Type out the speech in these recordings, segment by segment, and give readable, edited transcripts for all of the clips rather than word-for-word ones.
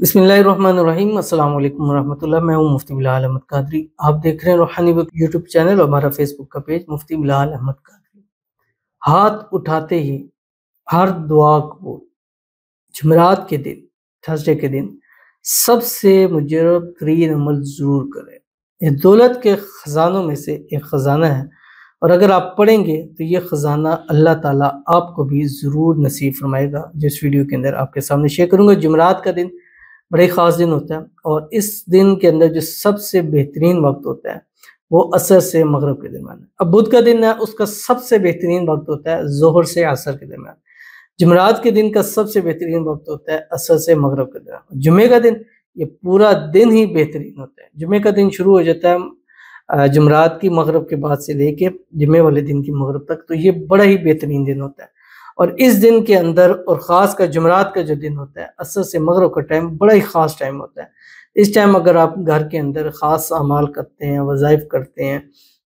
بسم اللہ الرحمن الرحیم۔ السلام علیکم ورحمۃ اللہ۔ میں ہوں مفتی بلال احمد قادری۔ آپ دیکھ رہے ہیں روحانی بک یوٹیوب چینل اور ہمارا فیس بک کا پیج مفتی بلال احمد قادری۔ ہاتھ اٹھاتے ہی ہر دعا قبول۔ جمعرات کے دن، تھرسڈے کے دن سب سے مجرب ترین عمل ضرور کریں۔ یہ دولت کے خزانوں میں سے ایک خزانہ ہے، اور اگر آپ پڑھیں گے تو یہ خزانہ اللہ تعالیٰ آپ کو بھی ضرور نصیب فرمائے گا، جو اس ویڈیو کے اندر آپ کے سامنے شیئر کروں گا۔ جمعرات کا دن بڑے خاص دن ہوتا ہے، اور اس دن کے اندر جو سب سے بہترین وقت ہوتا ہے وہ عصر سے مغرب کے درمیان ہے۔ اب بدھ کا دن ہے، اس کا سب سے بہترین وقت ہوتا ہے ظہر سے عصر کے درمیان۔ جمعرات کے دن کا سب سے بہترین وقت ہوتا ہے عصر سے مغرب کے درمیان۔ جمعے کا دن یہ پورا دن ہی بہترین ہوتا ہے۔ جمعے کا دن شروع ہو جاتا ہے جمعرات کی مغرب کے بعد سے لے کے جمعے والے دن کی مغرب تک، تو یہ بڑا ہی بہترین دن ہوتا ہے۔ اور اس دن کے اندر، اور خاص کر جمعرات کا جو دن ہوتا ہے عصر سے مغرب کا ٹائم بڑا ہی خاص ٹائم ہوتا ہے۔ اس ٹائم اگر آپ گھر کے اندر خاص اعمال کرتے ہیں، وظائف کرتے ہیں،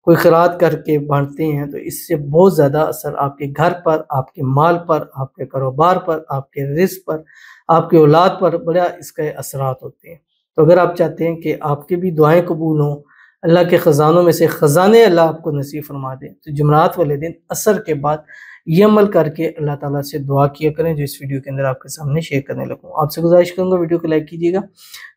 کوئی خیرات کر کے بانٹتے ہیں، تو اس سے بہت زیادہ اثر آپ کے گھر پر، آپ کے مال پر، آپ کے کاروبار پر، آپ کے رزق پر، آپ کے اولاد پر بڑا اس کے اثرات ہوتے ہیں۔ تو اگر آپ چاہتے ہیں کہ آپ کی بھی دعائیں قبول ہوں، اللہ کے خزانوں میں سے خزانے اللہ آپ کو نصیب فرما دیں، تو جمعرات والے دن عصر کے بعد یہ عمل کر کے اللہ تعالیٰ سے دعا کیا کریں، جو اس ویڈیو کے اندر آپ کے سامنے شیئر کرنے لگوں۔ آپ سے گزارش کروں گا ویڈیو کو لائک کیجیے گا،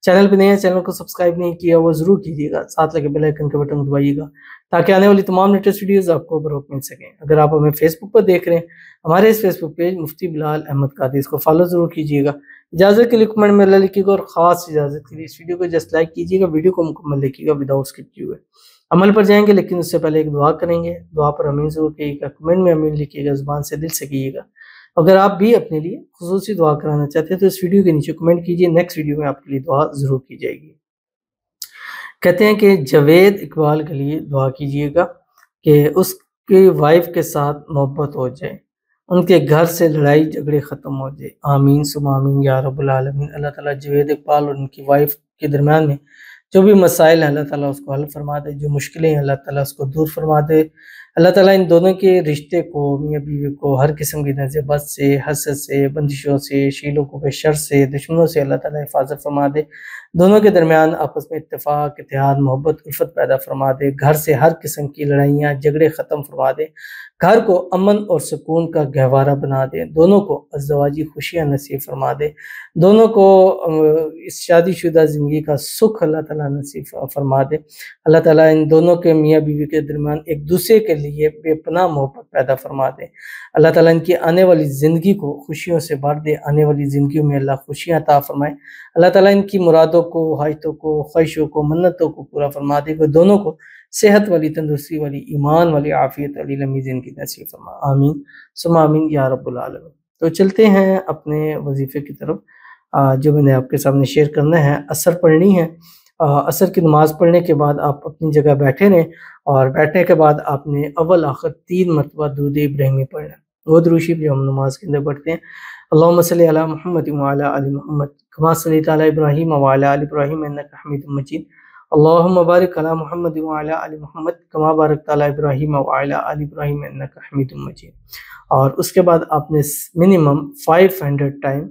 چینل پہ نئے ہیں چینل کو سبسکرائب نہیں کیا وہ ضرور کیجیے گا، ساتھ لگے بیل آئیکن کا بٹن دبائیے گا تاکہ آنے والی تمام لیٹسٹ ویڈیوز آپ کو بروقت مل سکیں۔ اگر آپ ہمیں فیس بک پر دیکھ رہے ہیں، ہمارے اس فیس بک پیج مفتی بلال احمد قادری، اس کو فالو ضرور کیجیے گا۔ اجازت کے لیے کمنٹ میں اللہ لکھیے گا، اور خاص اجازت کے لیے اس ویڈیو کو جسٹ لائک کیجیے گا، ویڈیو کو مکمل دیکھیے گا وداؤٹ اسکپ کیے ہوئے۔ عمل پر جائیں گے، لیکن اس سے پہلے ایک دعا کریں گے۔ دعا پر امین ضرور کیجیے گا، کمنٹ میں امین لکھیے گا، زبان سے دل سے کیجیے گا۔ اگر آپ بھی اپنے لیے خصوصی دعا کرانا چاہتے ہیں تو اس ویڈیو کے نیچے کمنٹ کیجیے، نیکسٹ ویڈیو میں آپ کے لیے دعا ضرور کی جائے گی۔ کہتے ہیں کہ جاوید اقبال کے لیے دعا کیجیے گا کہ اس کی وائف کے ساتھ محبت ہو جائے، ان کے گھر سے لڑائی جھگڑے ختم ہو جائے۔ آمین ثم آمین یا رب العالمین۔ اللہ تعالیٰ جاوید اقبال اور ان کی وائف کے درمیان میں جو بھی مسائل ہیں اللہ تعالیٰ اس کو حل فرما دے، جو مشکلیں ہیں اللہ تعالیٰ اس کو دور فرما دے۔ اللہ تعالیٰ ان دونوں کے رشتے کو، میاں بیوی کو، ہر قسم کی نظر بد سے، حسد سے، بندشوں سے، شیلوں کے شر سے، دشمنوں سے اللہ تعالیٰ حفاظت فرما دے۔ دونوں کے درمیان آپس میں اتفاق، اتحاد، محبت، الفت پیدا فرما دے۔ گھر سے ہر قسم کی لڑائیاں جھگڑے ختم فرما دے۔ گھر کو امن اور سکون کا گہوارہ بنا دے۔ دونوں کو ازدواجی خوشیاں نصیب فرما دے۔ دونوں کو اس شادی شدہ زندگی کا سکھ اللہ تعالیٰ نصیب فرما دے۔ اللہ تعالیٰ ان دونوں کے میاں بیوی کے درمیان ایک دوسرے کے لیے بے پناہ محبت پیدا فرما دے۔ اللہ تعالیٰ ان کی آنے والی زندگی کو خوشیوں سے بھر دے۔ آنے والی زندگیوں میں اللہ خوشیاں عطا فرمائے۔ اللہ تعالیٰ ان کی مرادوں کو، حاجتوں کو، خواہشوں کو، منتوں کو پورا فرما دے کہ دونوں کو صحت والی، تندرستی والی، ایمان والی، عافیت والی لمبی زندگی نصیب فرما۔ آمین ثم آمین یا رب العالمین۔ تو چلتے ہیں اپنے وظیفے کی طرف، جو میں نے آپ کے سامنے شیئر کرنا ہے۔ عصر پڑھنی ہے۔ عصر کی نماز پڑھنے کے بعد آپ اپنی جگہ بیٹھے رہیں، اور بیٹھنے کے بعد آپ نے اول آخر 3 مرتبہ درود ابراہیمی پڑھنا ہے۔ وہ درود شریف جو ہم نماز کے اندر پڑھتے ہیں، اللہم صلی علی محمد وعلی آل محمد کما صلیت علی ابراہیم وعلی آل ابراہیم انک حمید مجید، اللہم بارک علی محمد وعلی آل محمد کما بارکت علی ابراہیم وعلی آل ابراہیم انک حمید مجید۔ اور اس کے بعد آپ نے منیمم 500 ٹائم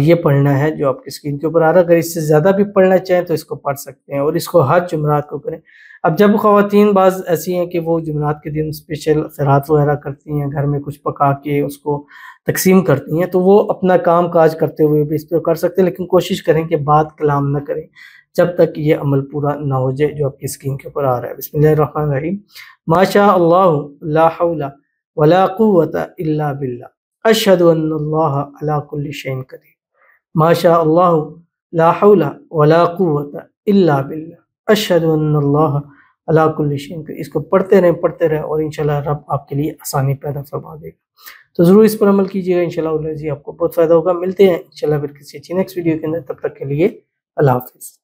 یہ پڑھنا ہے جو آپ کی اسکرین کے اوپر آ رہا ہے۔ اگر اس سے زیادہ بھی پڑھنا چاہیں تو اس کو پڑھ سکتے ہیں، اور اس کو ہر جمعرات کو کریں۔ اب جب خواتین بعض ایسی ہیں کہ وہ جمعرات کے دن اسپیشل خیرات وغیرہ کرتی ہیں، گھر میں کچھ پکا کے اس کو تقسیم کرتی ہیں، تو وہ اپنا کام کاج کرتے ہوئے بھی اس پہ کر سکتے ہیں، لیکن کوشش کریں کہ بات کلام نہ کریں جب تک یہ عمل پورا نہ ہو جائے جو آپ کی اسکرین کے اوپر آ رہا ہے۔ بسم اللہ الرحمن الرحیم۔ ما شاء اللہ لا حول ولا قوت الا باللہ، اشہد ان اللہ علی کل شیء قدیر۔ ما شاء اللہ لا حول ولا قوت الا باللہ، اشہد ان اللہ علی کل شیء قدیر۔ اس کو پڑھتے رہیں، اور انشاءاللہ رب آپ کے لیے آسانی پیدا فرما دے گا۔ تو ضرور اس پر عمل کیجیے گا، انشاءاللہ آپ کو بہت فائدہ ہوگا۔ ملتے ہیں انشاءاللہ پھر کسی اچھی نیکسٹ ویڈیو کے اندر، تب تک کے لیے اللہ حافظ۔